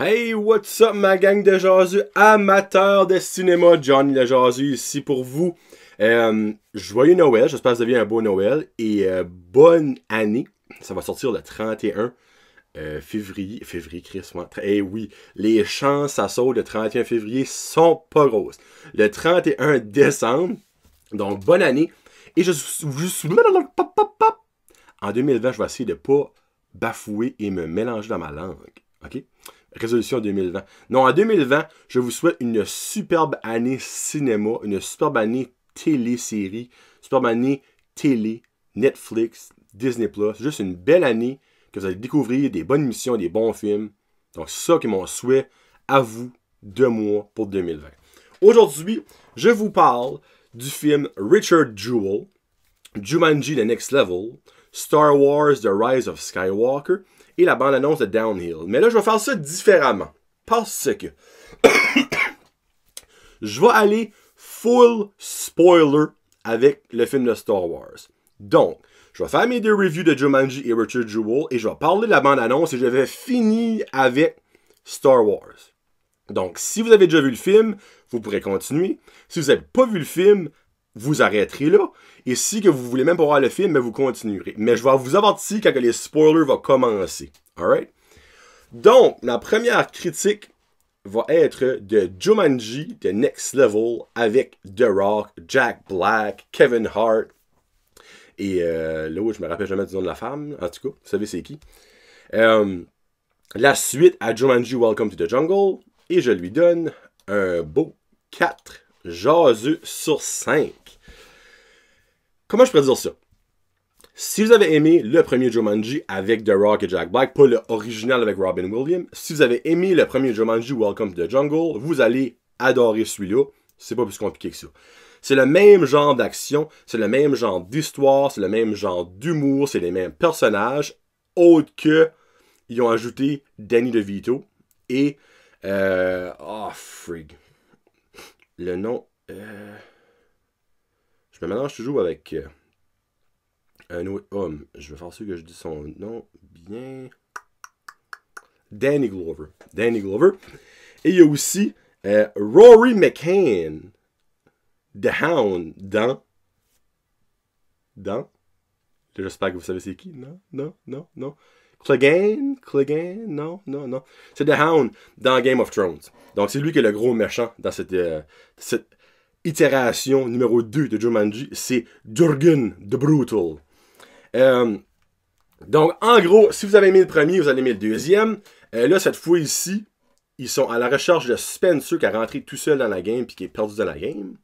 Hey, what's up ma gang de jaseux amateurs de cinéma, Johnny le jaseux ici pour vous. Joyeux Noël, j'espère que vous avez un beau Noël et bonne année. Ça va sortir le 31 février, Chris, moi. Eh oui, les chances ça saute le 31 février sont pas grosses. Le 31 décembre, donc bonne année. Et en 2020, je vais essayer de pas bafouer et me mélanger dans ma langue. OK? Résolution 2020. Non, en 2020, je vous souhaite une superbe année cinéma, une superbe année télé-série, superbe année télé, Netflix, Disney+. Juste une belle année que vous allez découvrir des bonnes émissions, des bons films. Donc, c'est ça qui est mon souhait à vous, de moi, pour 2020. Aujourd'hui, je vous parle du film Richard Jewell, Jumanji The Next Level, Star Wars The Rise of Skywalker et la bande-annonce de Downhill. Mais là, je vais faire ça différemment. Parce que je vais aller full spoiler avec le film de Star Wars. Donc, je vais faire mes deux reviews de Jumanji et Richard Jewell et je vais parler de la bande-annonce et je vais finir avec Star Wars. Donc, si vous avez déjà vu le film, vous pourrez continuer. Si vous n'avez pas vu le film, vous arrêterez là. Et si que vous voulez même pas voir le film, vous continuerez. Mais je vais vous avertir quand les spoilers vont commencer. Alright? Donc, ma première critique va être de Jumanji The Next Level avec The Rock, Jack Black, Kevin Hart et l'autre, je me rappelle jamais du nom de la femme. En tout cas, vous savez c'est qui. La suite à Jumanji Welcome to the Jungle. Et je lui donne un beau 4 jaseux sur 5. Comment je pourrais dire ça? Si vous avez aimé le premier Jumanji avec The Rock et Jack Black, pas le original avec Robin Williams, si vous avez aimé le premier Jumanji Welcome to the Jungle, vous allez adorer celui-là. C'est pas plus compliqué que ça. C'est le même genre d'action, c'est le même genre d'histoire, c'est le même genre d'humour, c'est les mêmes personnages, autre que ils ont ajouté Danny DeVito et frig. Le nom je me mélange toujours avec un autre homme. Je vais faire sûr que je dis son nom bien. Danny Glover. Danny Glover. Et il y a aussi Rory McCann. The Hound dans. J'espère que vous savez c'est qui. Non. Clegane, non. C'est The Hound dans Game of Thrones. Donc c'est lui qui est le gros méchant dans cette itération numéro 2 de Jumanji. C'est Jürgen the Brutal. Donc en gros, si vous avez aimé le premier, vous allez aimer le deuxième. Là, cette fois ici, ils sont à la recherche de Spencer qui a rentré tout seul dans la game puis qui est perdu dans la game.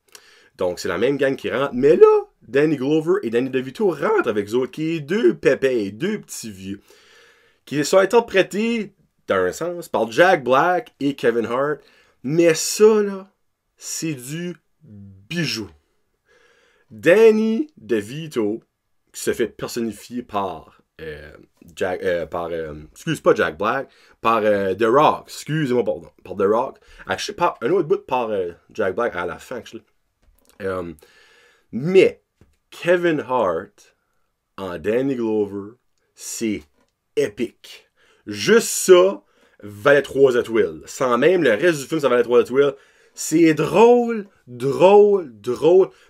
Donc, c'est la même gang qui rentre. Mais là, Danny Glover et Danny DeVito rentrent avec eux autres, qui est deux pépés, deux petits vieux, qui sont interprétés, dans un sens, par Jack Black et Kevin Hart. Mais ça, là, c'est du bijou. Danny DeVito, qui se fait personnifier par Jack Black, par The Rock, excusez-moi, pardon, par The Rock. Actually, par un autre bout par Jack Black à la fin, actually. Mais Kevin Hart en Danny Glover, c'est épique. Juste ça valait 3 étoiles. Sans même le reste du film, ça valait 3 étoiles. C'est drôle.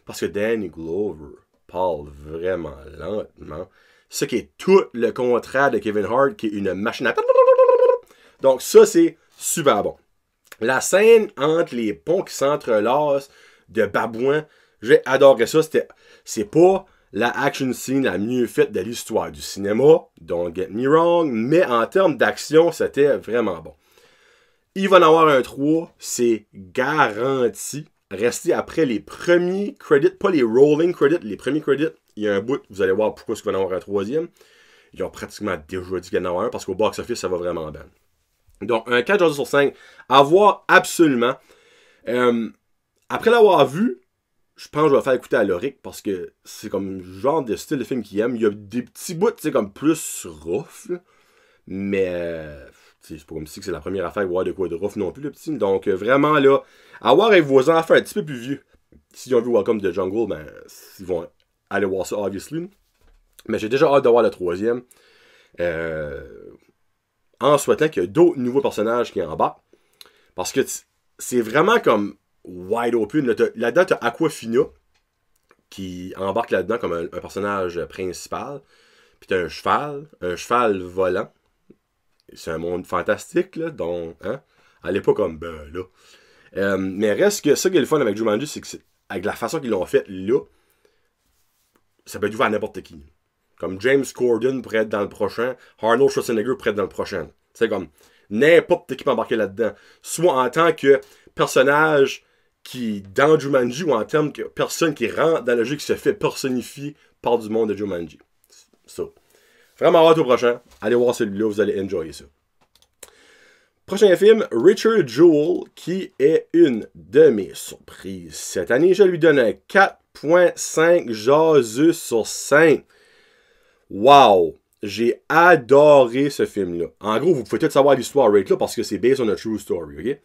Parce que Danny Glover parle vraiment lentement. Ce qui est tout le contraire de Kevin Hart, qui est une machine à... Donc ça, c'est super bon. La scène entre les ponts qui s'entrelacent de babouins, j'ai adoré ça. C'est pas la action scene la mieux faite de l'histoire du cinéma, don't get me wrong, mais en termes d'action, c'était vraiment bon. Il va en avoir un 3, c'est garanti. Restez après les premiers credits, pas les rolling credits, les premiers credits. Il y a un bout, vous allez voir pourquoi il va en avoir un troisième. Ils ont pratiquement déjà dit qu'il y en a un, parce qu'au box-office, ça va vraiment bien. Donc, un 4 sur 5, à voir absolument. Après l'avoir vu, je pense que je vais faire écouter à Loric parce que c'est comme le genre de style de film qu'il aime. Il y a des petits bouts, tu sais, comme plus rough, là. Mais c'est pas comme si c'est la première affaire de voir de quoi de rough non plus, le petit. Donc vraiment là, à voir avec vos enfants un petit peu plus vieux. S'ils ont vu Welcome to the Jungle, ben ils vont aller voir ça, obviously. Mais j'ai déjà hâte de voir le troisième. en souhaitant qu'il y a d'autres nouveaux personnages qui embarquent. Parce que c'est vraiment comme wide open. Là-dedans, t'as Aquafina qui embarque là-dedans comme un personnage principal. Puis t'as un cheval volant. C'est un monde fantastique, là, donc, hein? Allez pas comme, ben là. Mais reste que ça qui est le fun avec Jumanji, c'est que avec la façon qu'ils l'ont fait là, ça peut être ouvert à n'importe qui. Comme James Corden pourrait être dans le prochain, Arnold Schwarzenegger pourrait être dans le prochain. C'est comme n'importe qui peut embarquer là-dedans. Soit en tant que personnage qui, dans Jumanji, ou en termes que personne qui rentre dans le jeu qui se fait personnifier par du monde de Jumanji. Ça. Vraiment hâte au prochain. Allez voir celui-là, vous allez enjoyer ça. Prochain film, Richard Jewell, qui est une de mes surprises. Cette année, je lui donne un 4.5 jaseux sur 5. Wow! J'ai adoré ce film-là. En gros, vous pouvez tout savoir l'histoire right là parce que c'est based on a true story, ok?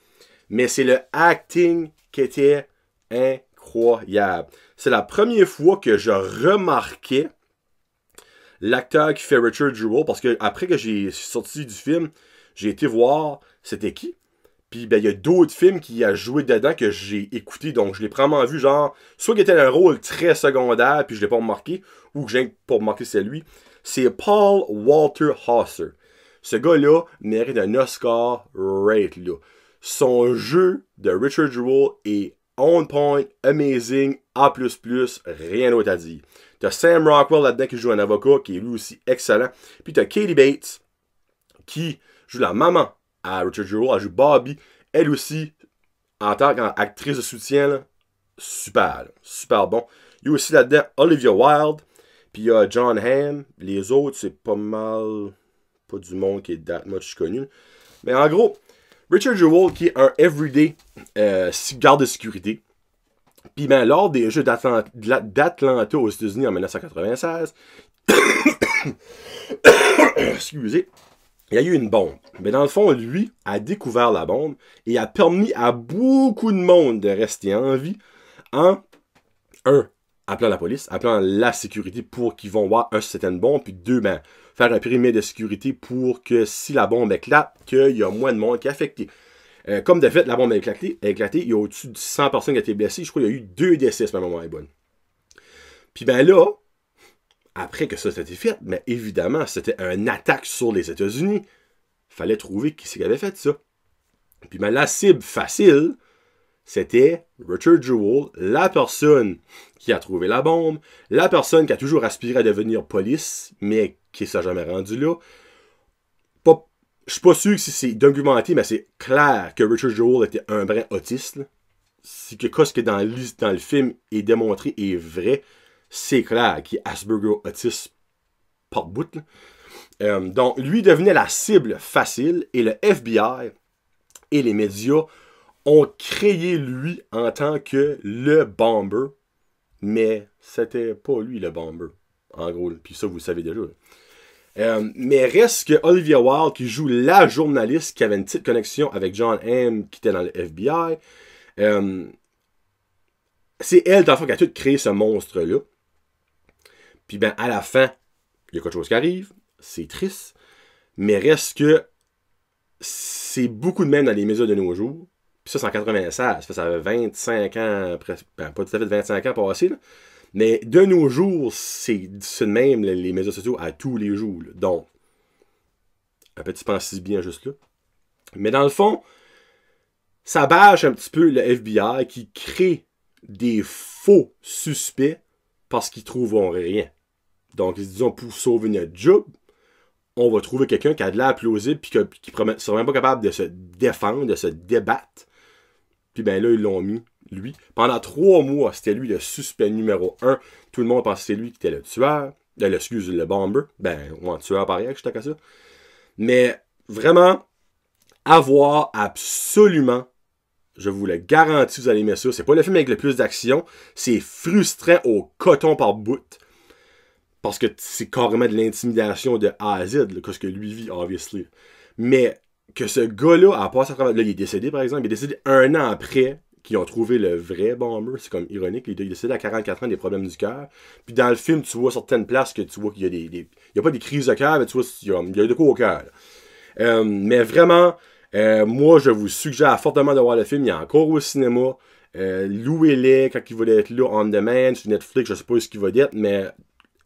Mais c'est le acting qui était incroyable. C'est la première fois que je remarquais l'acteur qui fait Richard Jewell, parce que après que j'ai sorti du film, j'ai été voir c'était qui. Puis ben il y a d'autres films qui a joué dedans que j'ai écouté, donc je l'ai probablement vu genre, soit qu'il était un rôle très secondaire, puis je l'ai pas remarqué, ou que j'ai pas remarqué c'est lui. C'est Paul Walter Hauser. Ce gars-là mérite un Oscar right là. Son jeu de Richard Jewell est on point, amazing, A++, rien d'autre à dire. T'as Sam Rockwell là-dedans qui joue un avocat, qui est lui aussi excellent. Puis t'as Katie Bates, qui joue la maman à Richard Jewell, elle joue Bobby. Elle aussi, en tant qu'actrice de soutien, là, super, là, super bon. Il y a aussi là-dedans Olivia Wilde, puis il y a John Hamm. Les autres, c'est pas mal, pas du monde qui est that much connu. Mais en gros, Richard Jewell, qui est un everyday garde de sécurité. Puis ben, lors des Jeux d'Atlanta aux États-Unis en 1996, excusez, il y a eu une bombe. Mais dans le fond, lui a découvert la bombe et a permis à beaucoup de monde de rester en vie en, appelant la police, appelant la sécurité pour qu'ils vont voir, si c'était une bombe, puis deux, ben, faire un périmètre de sécurité pour que si la bombe éclate, qu'il y a moins de monde qui est affecté. Comme de fait, la bombe a éclaté, il y a au-dessus de 100 personnes qui ont été blessées. Je crois qu'il y a eu 2 décès à ce moment-là. Puis ben là, après que ça a été fait, mais évidemment, c'était une attaque sur les États-Unis. Fallait trouver qui c'est qui avait fait ça. Puis ben la cible facile, c'était Richard Jewell, la personne qui a trouvé la bombe, la personne qui a toujours aspiré à devenir police, mais qui ne s'est jamais rendu là. Je suis pas sûr que si c'est documenté, mais c'est clair que Richard Jewell était un brin autiste. Si quelque chose que dans le film est démontré est vrai, c'est clair qu'il est Asperger autiste par bout. Donc, lui devenait la cible facile et le FBI et les médias ont créé lui en tant que le bomber, mais c'était pas lui le bomber, en gros. Puis ça, vous le savez déjà. Mais reste que Olivia Wilde, qui joue la journaliste qui avait une petite connexion avec John Hamm, qui était dans le FBI, c'est elle, dans le fond, qui a tout créé ce monstre-là. Puis ben, à la fin, il y a quelque chose qui arrive, c'est triste, mais reste que c'est beaucoup de même dans les médias de nos jours. Puis ça, c'est en 96, ça fait 25 ans, presque, ben, pas tout à fait 25 ans passés, là. Mais de nos jours, c'est de même les médias sociaux à tous les jours. Là. Donc, un petit pense bien juste là. Mais dans le fond, ça bâche un petit peu le FBI qui crée des faux suspects parce qu'ils trouveront rien. Donc, ils se disent, pour sauver notre job, on va trouver quelqu'un qui a de l'air plausible et qui ne sera même pas capable de se défendre, de se débattre. Puis ben là, ils l'ont mis, lui. Pendant 3 mois, c'était lui le suspect numéro 1. Tout le monde pensait que c'était lui qui était le tueur. Le bomber. Ben, ou un tueur pareil, je t'ai qu'à ça. Mais vraiment, à voir absolument, je vous le garantis, vous allez aimer ça. C'est pas le film avec le plus d'action. C'est frustrant au coton par bout. Parce que c'est carrément de l'intimidation de A à Z, là, ce que lui vit, obviously. Mais que ce gars-là, à part sa travail, là, il est décédé, par exemple, il est décédé 1 an après qu'ils ont trouvé le vrai bomber. C'est comme ironique. Il est décédé à 44 ans des problèmes du cœur. Puis dans le film, tu vois certaines places que tu vois qu'il y a il y a pas des crises de cœur, mais tu vois, il y a de quoi au cœur. Mais vraiment, moi, je vous suggère fortement de voir le film. Il est encore au cinéma. Louez-les quand il va être là on demand sur Netflix. Je sais pas ce qu'il va être, mais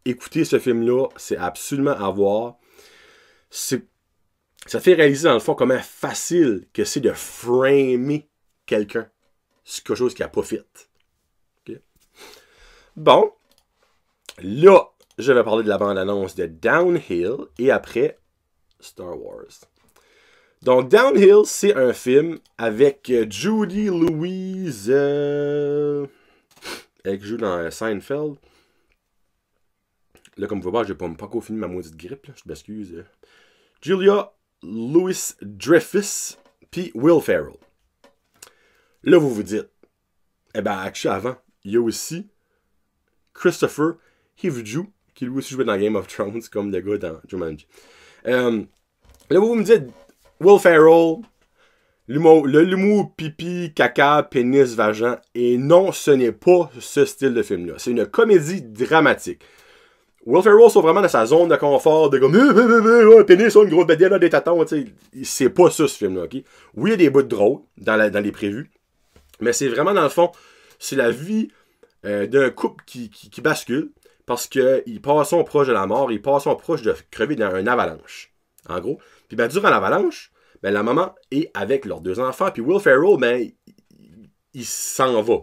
écoutez ce film-là. C'est absolument à voir. Ça fait réaliser dans le fond comment facile que c'est de framer quelqu'un sur quelque chose qui a pas fait. Okay? Bon. Là, je vais parler de la bande-annonce de Downhill et après Star Wars. Donc, Downhill, c'est un film avec Judy Louise. Elle qui joue dans Seinfeld. Là, comme vous voyez, j'ai pas encore fini ma maudite grippe. Là, je m'excuse. Julia Louis-Dreyfus, puis Will Ferrell. Là, vous vous dites, eh ben, actuellement, avant, il y a aussi Christopher Hivju, qui lui aussi jouait dans Game of Thrones, comme le gars dans Jumanji. Là, vous me dites, Will Ferrell, l'humour pipi, caca, pénis, vagin, et non, ce n'est pas ce style de film-là. C'est une comédie dramatique. Will Ferrell sont vraiment dans sa zone de confort, de comme pénis, une grosse bédelle, des tatons, tu sais. C'est pas ça, ce film-là, ok? Oui, il y a des bouts drôles dans les prévus, mais c'est vraiment, dans le fond, c'est la vie d'un couple qui bascule parce qu'ils passent proche de la mort, ils passent proche de crever dans une avalanche, en gros. Puis ben, durant l'avalanche, ben, la maman est avec leurs 2 enfants, puis Will Ferrell, ben, il s'en va.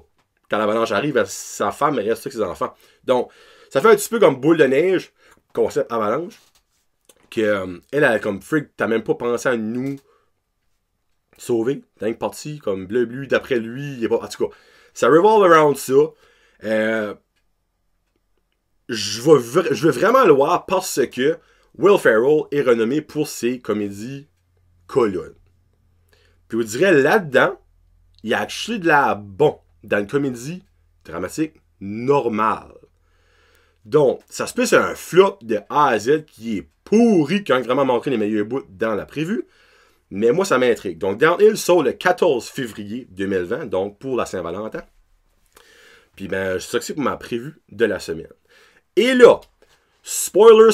Quand l'avalanche arrive, sa femme reste avec ses enfants. Donc, ça fait un petit peu comme boule de neige, concept avalanche, que elle comme freak, t'as même pas pensé à nous sauver. T'as une partie comme bleu, d'après lui, il est pas. En tout cas, ça revolve around ça. Je veux vraiment le voir parce que Will Ferrell est renommé pour ses comédies colonnes. Puis vous direz, là-dedans, il y a actually de la bon dans une comédie dramatique normale. Donc, ça se peut c'est un flop de A à Z qui est pourri, qui a vraiment montré les meilleurs bouts dans la prévue. Mais moi, ça m'intrigue. Donc, Downhill sort le 14 février 2020, donc pour la Saint-Valentin. Puis, ben, c'est ça que c'est pour ma prévue de la semaine. Et là, spoiler,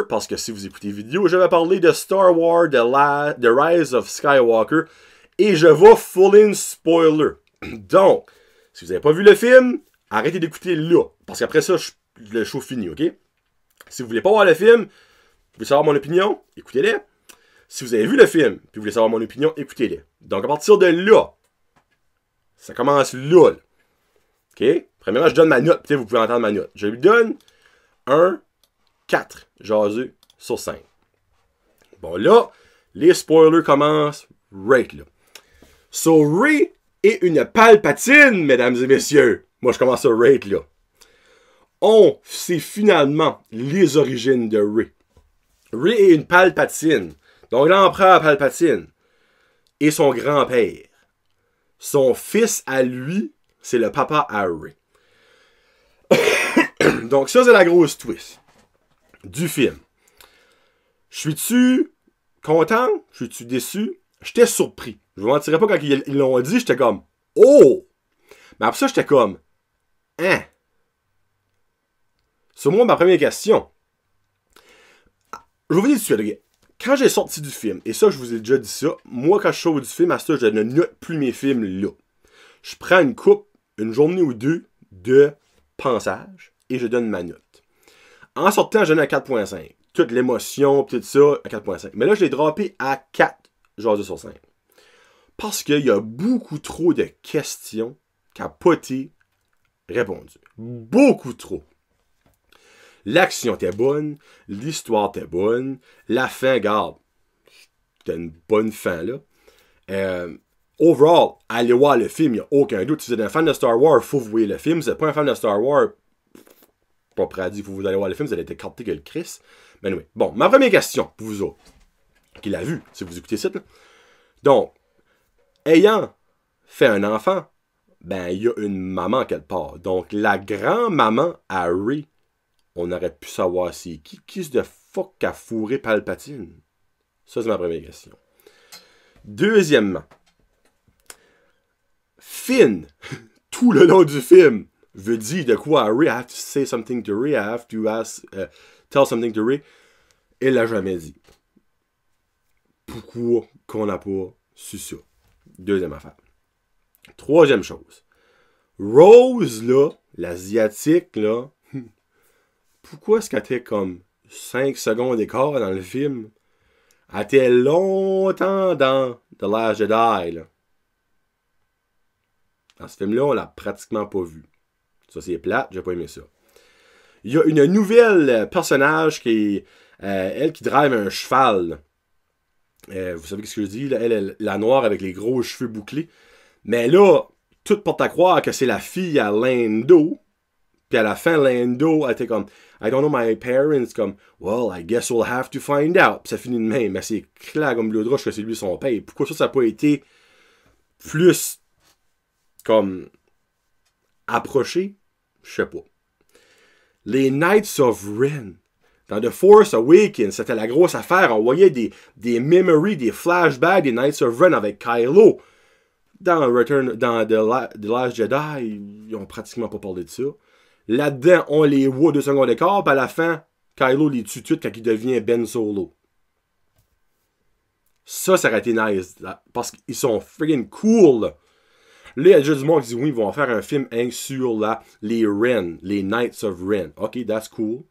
parce que si vous écoutez la vidéo, je vais parler de Star Wars, The Rise of Skywalker, et je vais full in spoiler. Donc, si vous n'avez pas vu le film, arrêtez d'écouter là. Parce qu'après ça, le show finit, ok? Si vous voulez pas voir le film, vous voulez savoir mon opinion, écoutez-le. Si vous avez vu le film, puis vous voulez savoir mon opinion, écoutez-le. Donc, à partir de là, ça commence là. Ok? Premièrement, je donne ma note. Peut-être vous pouvez entendre ma note. Je lui donne un 4 jaseux sur 5. Bon, là, les spoilers commencent right là. So, Rey est une Palpatine, mesdames et messieurs. Moi, je commence à rate là. On sait finalement les origines de Rey. Rey est une Palpatine. Donc, l'empereur Palpatine et son grand-père. Son fils à lui, c'est le papa à Rey. Donc, ça, c'est la grosse twist du film. Suis-tu content? Suis-tu déçu? J'étais surpris. Je ne vous mentirais pas quand ils l'ont dit, j'étais comme « Oh! » Mais après ça, j'étais comme « Hein? » Sur moi, ma première question. Je vais vous dire tout de suite, okay. Quand j'ai sorti du film, et ça, je vous ai déjà dit ça, moi, quand je sors du film, à ça, je ne note plus mes films là. Je prends une journée ou deux de pensage, et je donne ma note. En sortant, je donne à 4.5. Toute l'émotion, tout ça, à 4.5. Mais là, je l'ai droppé à 4 jaseux sur 5. Parce qu'il y a beaucoup trop de questions qui n'ont pas été répondues. Beaucoup trop. L'action était bonne, l'histoire était bonne, la fin, garde, c'était une bonne fin, là. Overall, allez voir le film, il n'y a aucun doute. Si vous êtes un fan de Star Wars, il faut vous voir le film. Si vous n'êtes pas un fan de Star Wars, pas prêt à dire, il faut vous aller voir le film, vous allez être écarté que le Chris. Mais anyway. Bon, ma première question pour vous autres, qui l'a vu, si vous écoutez ça, là. Donc, ayant fait un enfant, ben, il y a une maman quelque part. Donc, la grand-maman à Rey, on aurait pu savoir c'est qui. Qui se de fuck a fourré Palpatine? Ça, c'est ma première question. Deuxièmement, Finn, tout le long du film, veut dire de quoi à Rey. I have to say something to Rey. I have to tell something to Rey. Il l'a jamais dit. Pourquoi qu'on n'a pas su ça? Deuxième affaire. Troisième chose. Rose, là, l'asiatique, là, pourquoi est-ce qu'elle était comme 5 secondes d'écart dans le film? Elle était longtemps dans The Last Jedi, là. Dans ce film-là, on l'a pratiquement pas vu. Ça, c'est plate, j'ai pas aimé ça. Il y a une nouvelle personnage qui est elle qui drive un cheval. Vous savez ce que je dis? Là? Elle est la noire avec les gros cheveux bouclés. Mais là, tout porte à croire que c'est la fille à Lando. Puis à la fin, Lando, elle était comme I don't know my parents. Comme well, I guess we'll have to find out. Puis ça finit de même. Mais c'est clair comme de l'eau de roche que c'est lui son père. Pourquoi ça n'a pas été plus comme approché? Je sais pas. Les Knights of Ren. Dans The Force Awakens, c'était la grosse affaire. On voyait des memories, des flashbacks des Knights of Ren avec Kylo. Dans The Last Jedi, ils ont pratiquement pas parlé de ça. Là-dedans, on les voit 2 secondes d'écart, puis à la fin, Kylo les tue tout quand il devient Ben Solo. Ça aurait été nice. Là, parce qu'ils sont friggin' cool. Là, il y a déjà du monde qui dit oui, ils vont faire un film sur les Ren, les Knights of Ren. Ok, that's cool.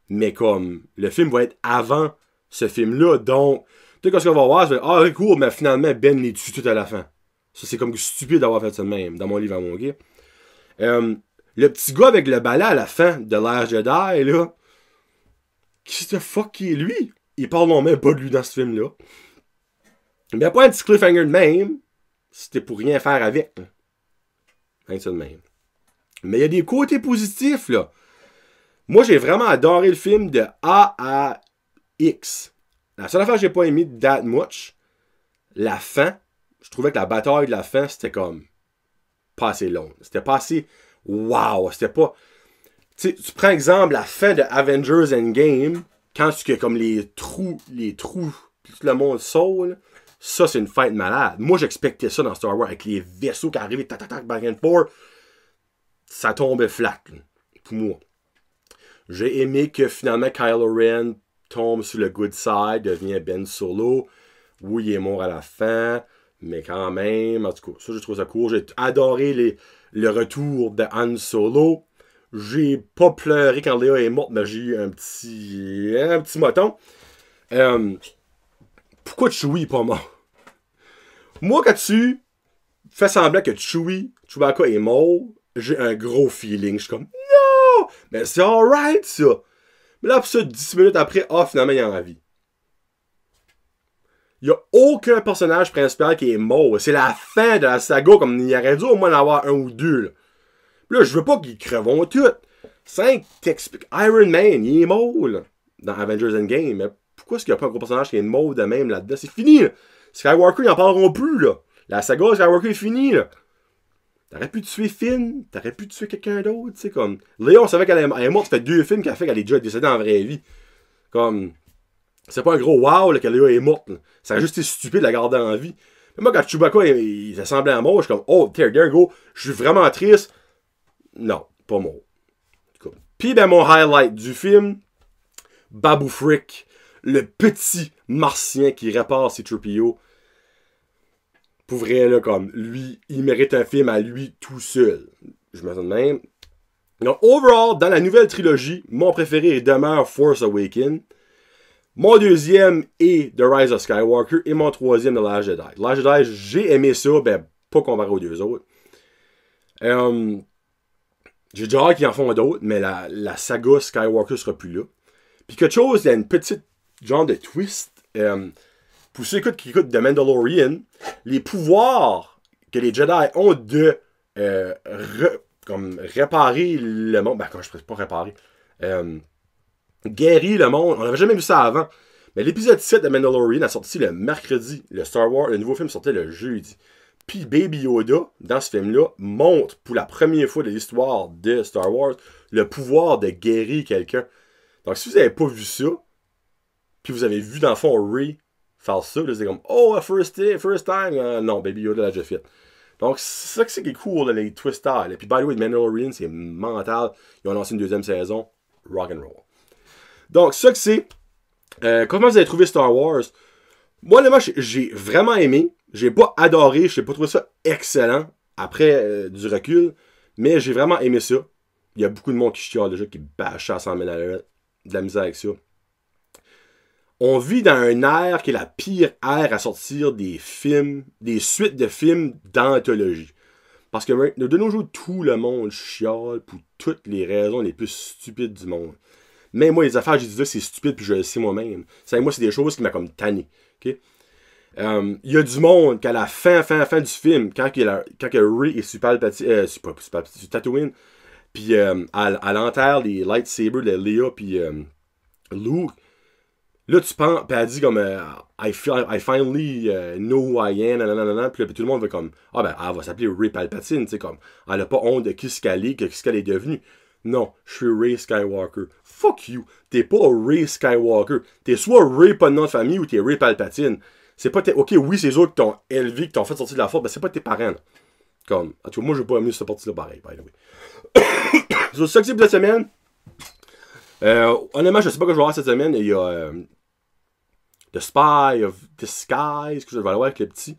Mais comme, le film va être avant ce film-là, donc, tu sais, ce qu'on va voir, c'est ah, cool, mais finalement, Ben les tue tout à la fin. Ça, c'est comme stupide d'avoir fait ça de même, dans mon livre à mon gars. Le petit gars avec le balai à la fin de l'ère Jedi, là, qui the fuck qui est lui? Il parle non même pas de lui dans ce film-là. Il n'y a pas un petit cliffhanger de même, c'était pour rien faire avec. Hein, ça de même. Mais il y a des côtés positifs, là. Moi, j'ai vraiment adoré le film de A à X. La seule affaire que j'ai pas aimé that much, la fin, je trouvais que la bataille de la fin, c'était comme pas assez long. C'était pas assez wow. C'était pas... Tu sais, tu prends exemple la fin de Avengers Endgame, quand tu as comme les trous, puis tout le monde saute, là, ça, c'est une fight malade. Moi, j'expectais ça dans Star Wars, avec les vaisseaux qui arrivaient, tac, back and forth. Ça tombait flat, là, pour moi. J'ai aimé que finalement Kylo Ren tombe sur le good side, devient Ben Solo. Oui, il est mort à la fin, mais quand même, en tout cas, ça, je trouve ça cool. J'ai adoré le retour de Han Solo. J'ai pas pleuré quand Léa est morte, mais j'ai eu un petit moton. Pourquoi Chewie est pas mort? Moi, quand tu fais semblant que Chewbacca est mort, j'ai un gros feeling. Je suis comme, non! Mais c'est alright, ça! Mais là, pour ça, 10 minutes après, finalement, il est en vie. Il n'y a aucun personnage principal qui est mort. C'est la fin de la saga, comme il y aurait dû au moins en avoir un ou deux. Là, je veux pas qu'ils crevont tout. 5 t'expliques. Iron Man, il est mort, là, dans Avengers Endgame. Mais pourquoi est-ce qu'il n'y a pas un gros personnage qui est mort de même là-dedans? C'est fini, là. Skywalker, ils n'en parleront plus, là. La saga Skywalker est finie, là. T'aurais pu tuer Finn, t'aurais pu tuer quelqu'un d'autre, tu sais, comme... Léon, on savait qu'elle est morte, ça fait 2 films qu'elle fait qu'elle est déjà décédée en vraie vie. Comme... C'est pas un gros wow, là, que Léa est morte, là. Ça aurait juste été stupide de la garder en vie. Mais moi, quand Chewbacca, il semblait à mort, je suis comme, oh, there go, je suis vraiment triste. Non, pas mort. Puis, ben, mon highlight du film, Babu Frick, le petit martien qui répare ses C-3PO. Pour vrai, là, comme, lui, il mérite un film à lui tout seul. Je me sens de même. Donc, overall, dans la nouvelle trilogie, mon préféré demeure Force Awakens. Mon deuxième est The Rise of Skywalker. Et mon troisième, The Last Jedi. The Last Jedi, j'ai aimé ça, ben, pas comparé aux deux autres. J'ai déjà hâte qu'ils en font d'autres, mais la saga Skywalker sera plus là. Puis quelque chose, il y a une petite genre de twist. Pour ceux qui écoutent The Mandalorian, les pouvoirs que les Jedi ont de comme réparer le monde. Ben, quand je ne peux pas réparer. Guérir le monde. On n'avait jamais vu ça avant. Mais l'épisode 7 de Mandalorian a sorti le mercredi. Le nouveau film sortait le jeudi. Puis Baby Yoda, dans ce film-là, montre pour la première fois de l'histoire de Star Wars le pouvoir de guérir quelqu'un. Donc si vous n'avez pas vu ça, puis vous avez vu dans le fond Rey faire ça, c'est comme oh, first time. Non, Baby Yoda l'a déjà fait. Donc c'est ça qui est cool, les twisters. Et puis by the way, Mandalorian, c'est mental. Ils ont lancé une 2e saison. Rock'n'roll. Donc ça que c'est. Comment vous avez trouvé Star Wars? Moi, honnêtement, j'ai vraiment aimé. J'ai pas adoré, j'ai pas trouvé ça excellent après du recul, mais j'ai vraiment aimé ça. Il y a beaucoup de monde qui chiale déjà, qui bâche à 100 000 à l'heure, de la misère avec ça. On vit dans un ère qui est la pire ère à sortir des films, des suites de films d'anthologie. Parce que de nos jours, tout le monde chiale pour toutes les raisons les plus stupides du monde. Même moi, les affaires, j'ai dit c'est stupide, puis je le sais moi-même. Ça, moi, c'est des choses qui m'ont comme tanné. Okay? Il y a du monde qu'à la fin du film, quand Rey est sur Palpatine, sur Tatooine, puis à l'enterre les lightsabers de Leia, puis Luke, là, tu penses, puis elle dit comme I finally know who I am, nanana, puis tout le monde va comme ah ben, elle va s'appeler Rey Palpatine, tu sais, comme elle a pas honte de qui ce qu'elle est devenue. Non, je suis Rey Skywalker. Fuck you. T'es pas Rey Skywalker. T'es soit Rey, pas de nom de famille, ou t'es Rey Palpatine. C'est pas ok, oui, c'est eux qui t'ont élevé, qui t'ont fait sortir de la force, mais c'est pas tes parents, là. Comme, en tout cas, moi, j'ai pas aimé cette partie-là pareil, by the way. C'est ça que c'est pour cette semaine. Honnêtement, je sais pas quoi je vais voir cette semaine. Il y a The Spy of Disguise que je vais aller voir avec les petits.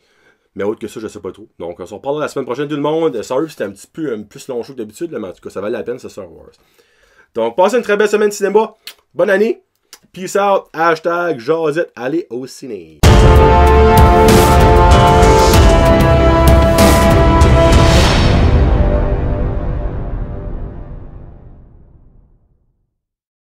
Mais autre que ça, je sais pas trop. Donc, on se reparlera la semaine prochaine, tout le monde. Sorry, c'était un petit peu plus long show que d'habitude, mais en tout cas, ça valait la peine, c'est Star Wars. Donc, passez une très belle semaine de cinéma. Bonne année. Peace out. Hashtag Josette. Allez au ciné.